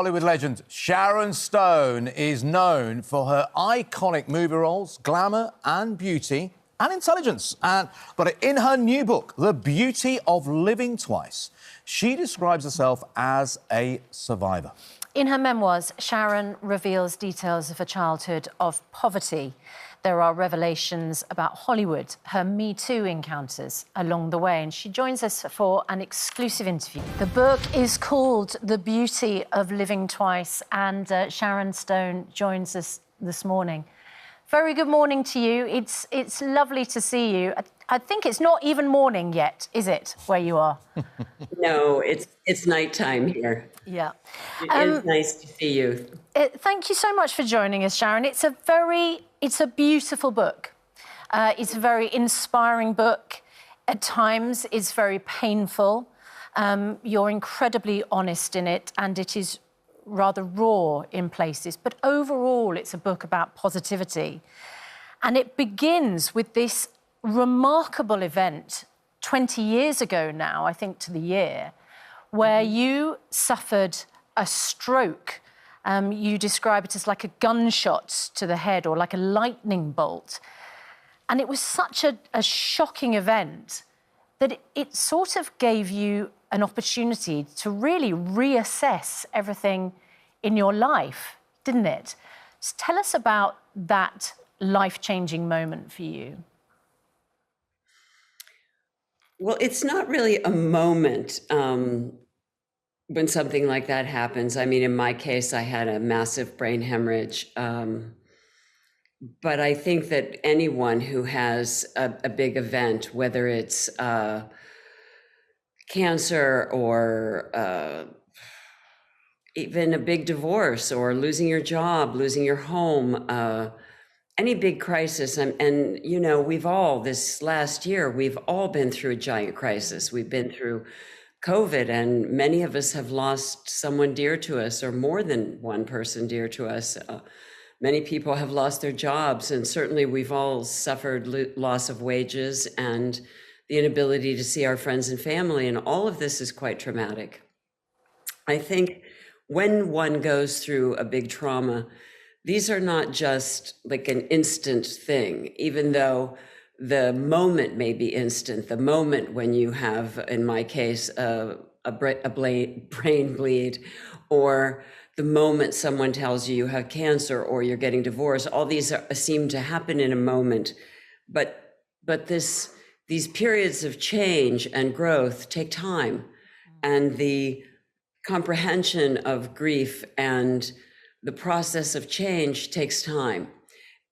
Hollywood legend Sharon Stone is known for her iconic movie roles, glamour and beauty and intelligence. But in her new book, The Beauty of Living Twice, she describes herself as a survivor. In her memoirs, Sharon reveals details of her childhood of poverty. There are revelations about Hollywood, her Me Too encounters along the way, and she joins us for an exclusive interview. The book is called The Beauty of Living Twice, and Sharon Stone joins us this morning. Very good morning to you. It's lovely to see you. I think it's not even morning yet, is it, where you are? No, it's nighttime here. Yeah. It is nice to see you. Thank you so much for joining us, Sharon. It's a beautiful book. It's a very inspiring book. At times, it's very painful. You're incredibly honest in it, and it is rather raw in places. But overall, it's a book about positivity. And it begins with this remarkable event 20 years ago now, I think to the year, where you suffered a stroke. You describe it as like a gunshot to the head or like a lightning bolt. And it was such a shocking event that it sort of gave you an opportunity to really reassess everything in your life, didn't it? So tell us about that life-changing moment for you. Well, it's not really a moment when something like that happens. I mean, in my case, I had a massive brain hemorrhage. But I think that anyone who has a big event, whether it's cancer or even a big divorce or losing your job, losing your home, any big crisis, and you know, this last year, we've all been through a giant crisis. We've been through COVID, and many of us have lost someone dear to us, or more than one person dear to us. Many people have lost their jobs, and certainly we've all suffered loss of wages and the inability to see our friends and family, and all of this is quite traumatic. I think when one goes through a big trauma, these are not just like an instant thing, even though the moment may be instant. The moment when you have, in my case, a brain bleed, or the moment someone tells you you have cancer or you're getting divorced, all these seem to happen in a moment. But these periods of change and growth take time, and the comprehension of grief and the process of change takes time.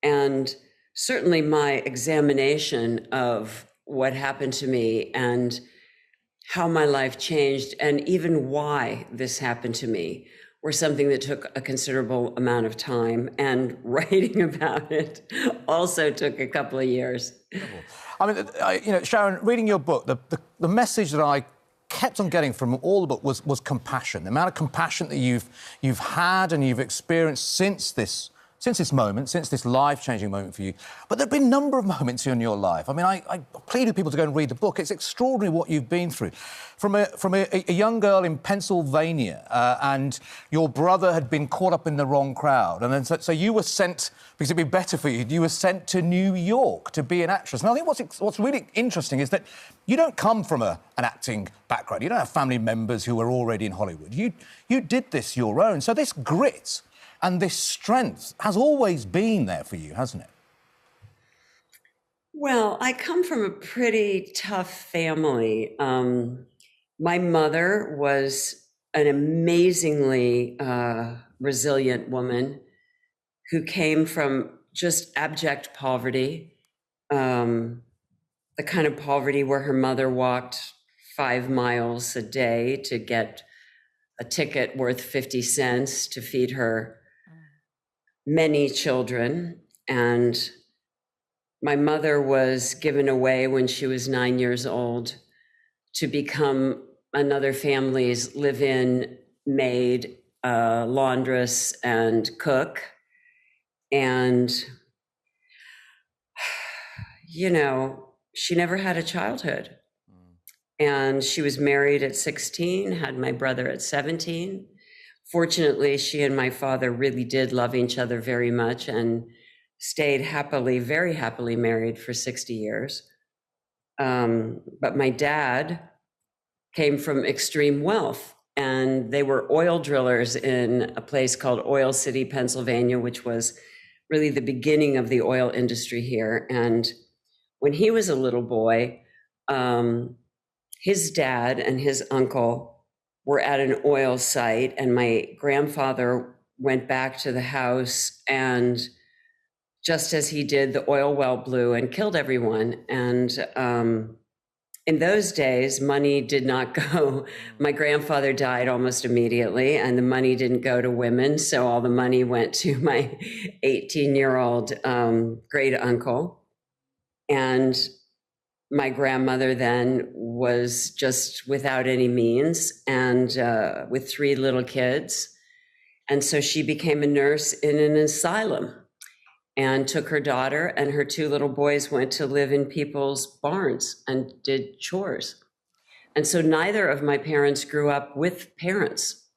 And certainly my examination of what happened to me and how my life changed, and even why this happened to me, were something that took a considerable amount of time, and writing about it also took a couple of years. I mean, you know, Sharon, reading your book, the message that I kept on getting from all the book was compassion. The amount of compassion that you've had and you've experienced since this moment, since this life-changing moment for you. But there have been a number of moments in your life. I mean, I plead with people to go and read the book. It's extraordinary what you've been through. From a young girl in Pennsylvania, and your brother had been caught up in the wrong crowd. And then so you were sent, because it'd be better for you, you were sent to New York to be an actress. And I think what's really interesting is that you don't come from an acting background. You don't have family members who are already in Hollywood. You did this your own. So this grit and this strength has always been there for you, hasn't it? Well, I come from a pretty tough family. My mother was an amazingly resilient woman who came from just abject poverty, the kind of poverty where her mother walked 5 miles a day to get a ticket worth 50 cents to feed her many children. And my mother was given away when she was 9 years old to become another family's live-in maid, laundress, and cook. And, you know, she never had a childhood. And she was married at 16, had my brother at 17. Fortunately, she and my father really did love each other very much and stayed happily, very happily married for 60 years. But my dad came from extreme wealth, and they were oil drillers in a place called Oil City, Pennsylvania, which was really the beginning of the oil industry here. And when he was a little boy, his dad and his uncle were at an oil site, and my grandfather went back to the house, and just as he did, the oil well blew and killed everyone. And in those days, money did not go. My grandfather died almost immediately, and the money didn't go to women. So all the money went to my 18-year-old great uncle. And my grandmother then was just without any means and with 3 little kids. And so she became a nurse in an asylum and took her daughter, and her 2 little boys went to live in people's barns and did chores. And so neither of my parents grew up with parents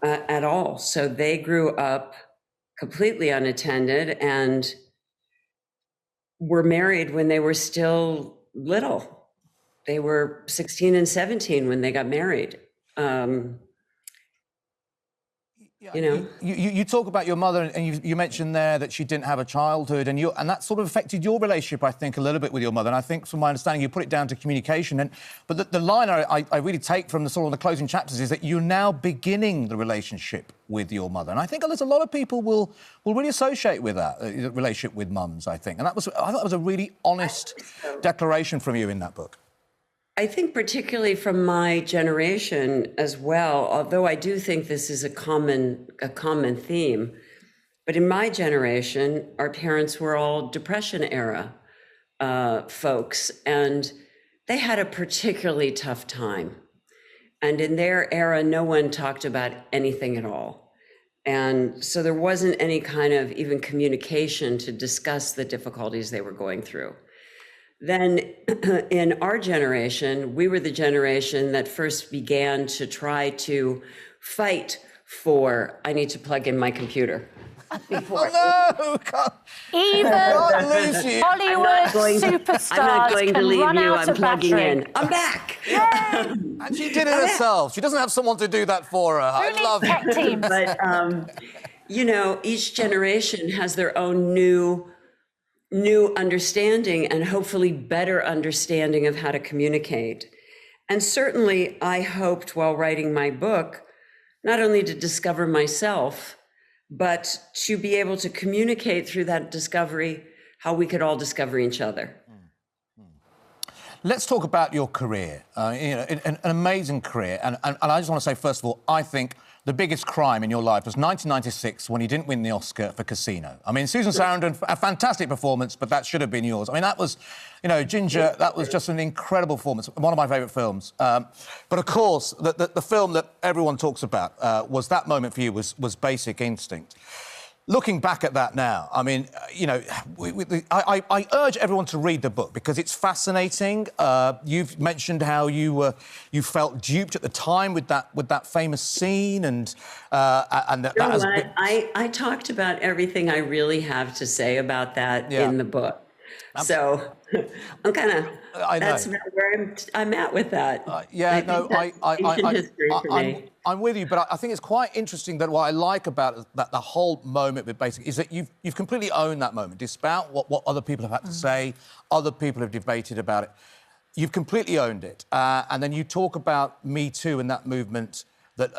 at all. So they grew up completely unattended and were married when they were still little. They were 16 and 17 when they got married. You talk about your mother, and you mentioned there that she didn't have a childhood, and that sort of affected your relationship, I think, a little bit with your mother. And I think, from my understanding, you put it down to communication. But the line I really take from the closing chapters is that you're now beginning the relationship with your mother. And I think there's a lot of people will really associate with that relationship with mums, I think. And I thought that was a really honest declaration from you in that book. I think particularly from my generation as well, although I do think this is a common theme, but in my generation, our parents were all Depression era folks, and they had a particularly tough time. And in their era, no one talked about anything at all. And so there wasn't any kind of even communication to discuss the difficulties they were going through. Then in our generation, we were the generation that first began to try to fight for, I need to plug in my computer. Oh, no! Even Hollywood superstars I'm not going to leave you. I'm plugging in. I'm back. And she did it herself. She doesn't have someone to do that for her. I love it. But, each generation has their own new understanding and hopefully better understanding of how to communicate. And certainly I hoped while writing my book, not only to discover myself, but to be able to communicate through that discovery how we could all discover each other. Let's talk about your career, an amazing career. And I just want to say, first of all, I think the biggest crime in your life was 1996 when you didn't win the Oscar for Casino. I mean, Susan Sarandon, a fantastic performance, but that should have been yours. I mean, that was, Ginger, that was just an incredible performance, one of my favourite films. But, of course, the film that everyone talks about was that moment for you was Basic Instinct. Looking back at that now, I mean, I urge everyone to read the book because it's fascinating. You've mentioned how you felt duped at the time with that famous scene, and that has been... I talked about everything I really have to say about that in the book. So I'm kind of, that's where I'm at with that. I'm with you, but I think it's quite interesting that what I like about that the whole moment with Basic is that you've completely owned that moment, despite what other people have had to say, other people have debated about it. You've completely owned it. And then you talk about Me Too and that movement that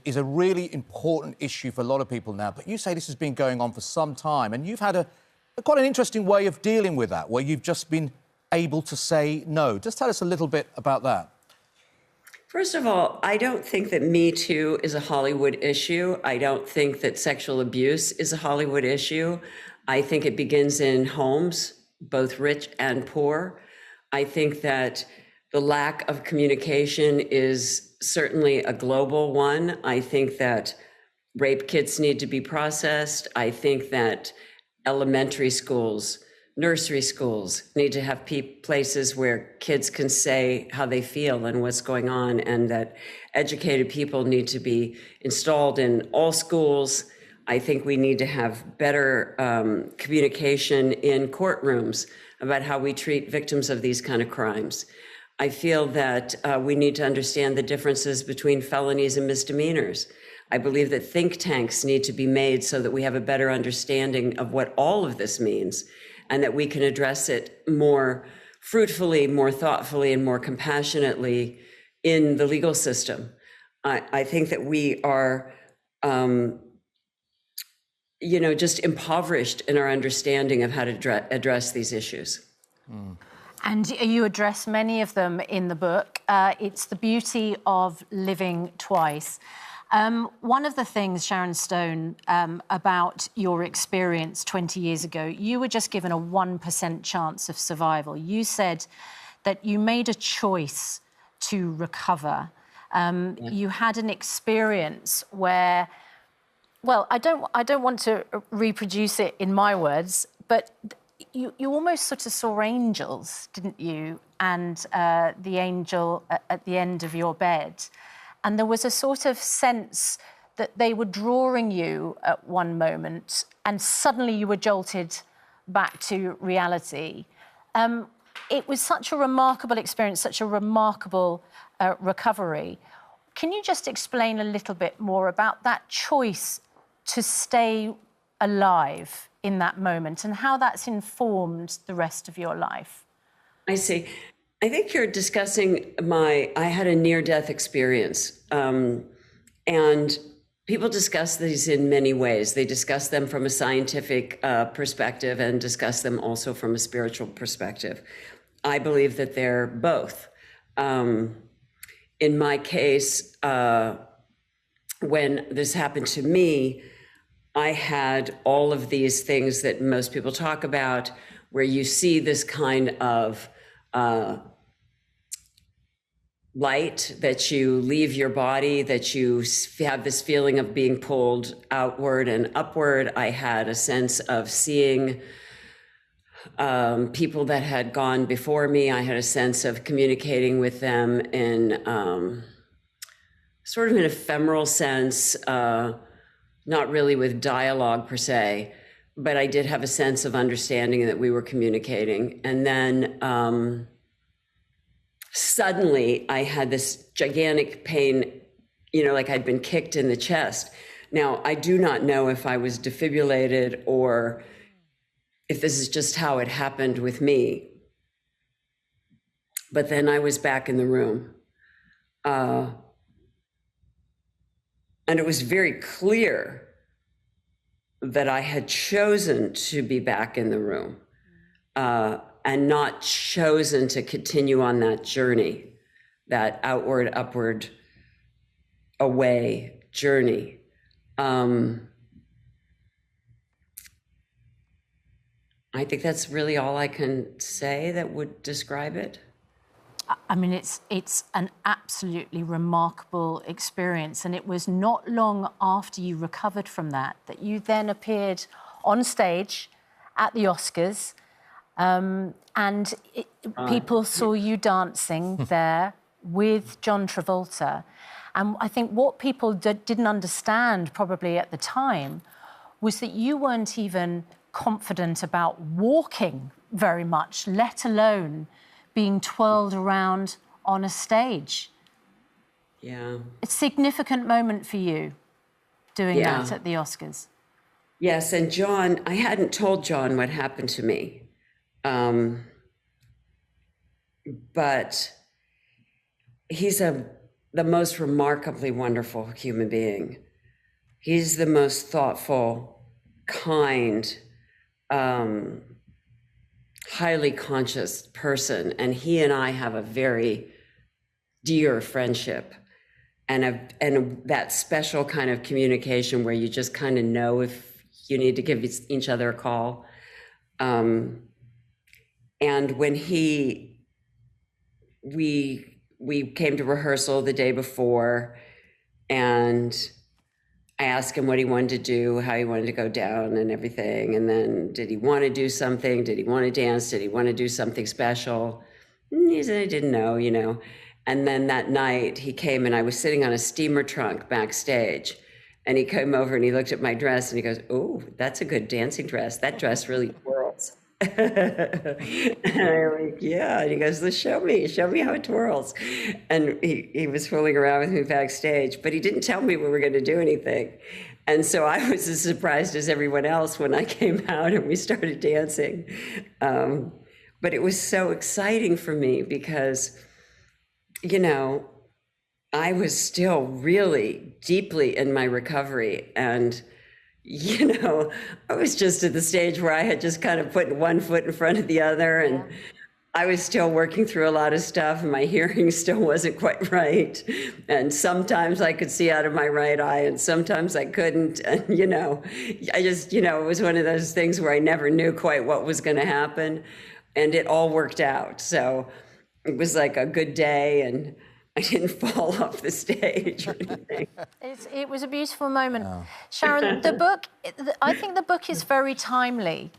is a really important issue for a lot of people now. But you say this has been going on for some time, and you've had quite an interesting way of dealing with that, where you've just been able to say no. Just tell us a little bit about that. First of all, I don't think that Me Too is a Hollywood issue. I don't think that sexual abuse is a Hollywood issue. I think it begins in homes, both rich and poor. I think that the lack of communication is certainly a global one. I think that rape kits need to be processed. I think that elementary schools nursery schools need to have places where kids can say how they feel and what's going on, and that educated people need to be installed in all schools. I think we need to have better communication in courtrooms about how we treat victims of these kind of crimes. I feel that we need to understand the differences between felonies and misdemeanors. I believe that think tanks need to be made so that we have a better understanding of what all of this means, and that we can address it more fruitfully, more thoughtfully, and more compassionately in the legal system. I think that we are, just impoverished in our understanding of how to address these issues. Mm. And you address many of them in the book. It's the beauty of living twice. One of the things, Sharon Stone, about your experience 20 years ago, you were just given a 1% chance of survival. You said that you made a choice to recover. You had an experience where, well, I don't want to reproduce it in my words, but you almost sort of saw angels, didn't you? And the angel at the end of your bed. And there was a sort of sense that they were drawing you at one moment, and suddenly you were jolted back to reality. It was such a remarkable experience, such a remarkable recovery. Can you just explain a little bit more about that choice to stay alive in that moment and how that's informed the rest of your life? I see. I think you're discussing I had a near-death experience, and people discuss these in many ways. They discuss them from a scientific perspective and discuss them also from a spiritual perspective. I believe that they're both. In my case, when this happened to me, I had all of these things that most people talk about, where you see this kind of light, that you leave your body, that you have this feeling of being pulled outward and upward. I had a sense of seeing people that had gone before me. I had a sense of communicating with them in sort of an ephemeral sense, not really with dialogue per se, but I did have a sense of understanding that we were communicating. And then suddenly I had this gigantic pain, like I'd been kicked in the chest. Now, I do not know if I was defibrillated or if this is just how it happened with me. But then I was back in the room. And it was very clear that I had chosen to be back in the room. And not chosen to continue on that journey, that outward, upward, away journey. I think that's really all I can say that would describe it. I mean, it's an absolutely remarkable experience, and it was not long after you recovered from that you then appeared on stage at the Oscars. People saw you dancing there with John Travolta. And I think what people didn't understand probably at the time was that you weren't even confident about walking very much, let alone being twirled around on a stage. Yeah. A significant moment for you doing that at the Oscars. Yes, and John, I hadn't told John what happened to me. But he's the most remarkably wonderful human being. He's the most thoughtful, kind, highly conscious person. And he and I have a very dear friendship and that special kind of communication where you just kind of know if you need to give each other a call. And when we came to rehearsal the day before, and I asked him what he wanted to do, how he wanted to go down and everything. And then did he want to do something? Did he want to dance? Did he want to do something special? He said, I didn't know, you know. And then that night he came and I was sitting on a steamer trunk backstage. And he came over and he looked at my dress and he goes, oh, that's a good dancing dress. That dress really twirls. And I'm like, yeah. And he goes, let's show me how it twirls. And he was fooling around with me backstage, but he didn't tell me we were going to do anything. And so I was as surprised as everyone else when I came out and we started dancing. But it was so exciting for me because, you know, I was still really deeply in my recovery. And, you know, I was just at the stage where I had just kind of put one foot in front of the other. And I was still working through a lot of stuff and my hearing still wasn't quite right. And sometimes I could see out of my right eye and sometimes I couldn't. And, you know, I just, you know, it was one of those things where I never knew quite what was going to happen. And it all worked out. So it was like a good day and I didn't fall off the stage or anything. It was a beautiful moment. Oh. Sharon, the book, I think the book is very timely.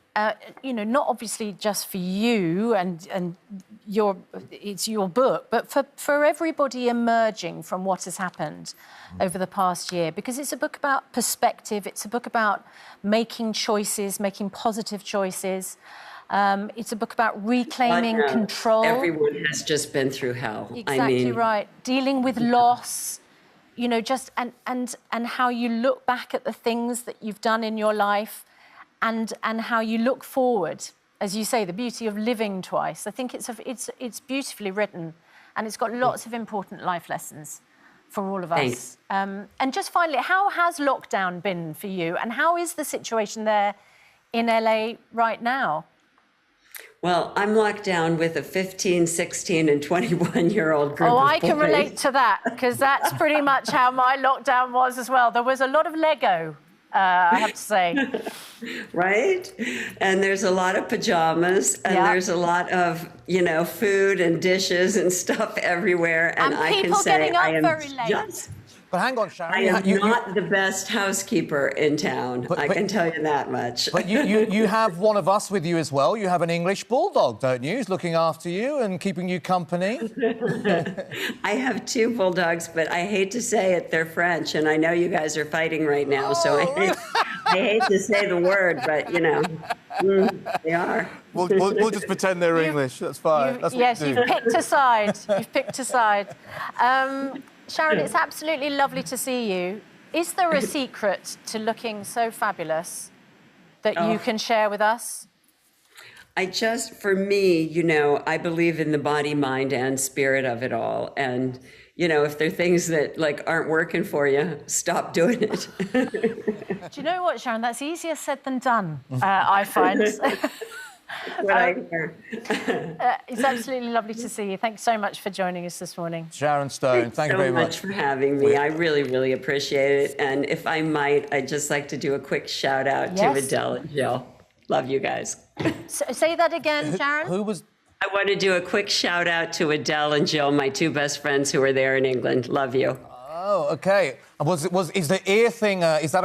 You know, not obviously just for you and it's your book, but for everybody emerging from what has happened over the past year, because it's a book about perspective, it's a book about making choices, making positive choices. It's a book about reclaiming control. Everyone has just been through hell. Exactly right. Dealing with loss, you know, just and how you look back at the things that you've done in your life and how you look forward. As you say, the beauty of living twice. I think it's beautifully written and it's got lots of important life lessons for all of us. Thanks. And just finally, how has lockdown been for you and how is the situation there in LA right now? Well, I'm locked down with a 15, 16, and 21-year-old group of boys. I can relate to that, because that's pretty much how my lockdown was as well. There was a lot of Lego, I have to say. Right? And there's a lot of pajamas, and there's a lot of, you know, food and dishes and stuff everywhere. And I can say I am very late. But hang on, Sharon. I am not the best housekeeper in town. I can tell you that much. But you have one of us with you as well. You have an English bulldog, don't you? Who's looking after you and keeping you company. I have 2 bulldogs, but I hate to say it, they're French. And I know you guys are fighting right now, so I hate to say the word, but, you know, they are. We'll just pretend they're English. That's fine. Yes, you've picked a side. You've picked a side. Sharon, it's absolutely lovely to see you. Is there a secret to looking so fabulous that you can share with us? For me, you know, I believe in the body, mind, and spirit of it all. And, you know, if there are things that, like, aren't working for you, stop doing it. Do you know what, Sharon? That's easier said than done, I find. It's absolutely lovely to see you. Thanks so much for joining us this morning. Sharon Stone, thank you very much. Thanks so much for having me. I really, really appreciate it. And if I might, I'd just like to do a quick shout out to Adele and Jill. Love you guys. Say that again, Sharon. Who was... I want to do a quick shout out to Adele and Jill, my 2 best friends who are there in England. Love you. Oh, okay. Is the ear thing? Is that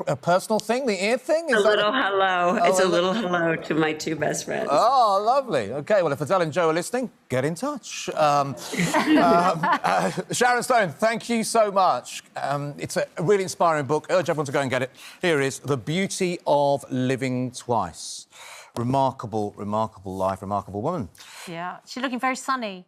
a personal thing? The ear thing? It's a little hello. It's a little hello to my 2 best friends. Oh, lovely. Okay. Well, if Adele and Joe are listening, get in touch. Sharon Stone, thank you so much. It's a really inspiring book. Urge everyone to go and get it. Here is The Beauty of Living Twice. Remarkable, remarkable life, remarkable woman. Yeah, she's looking very sunny.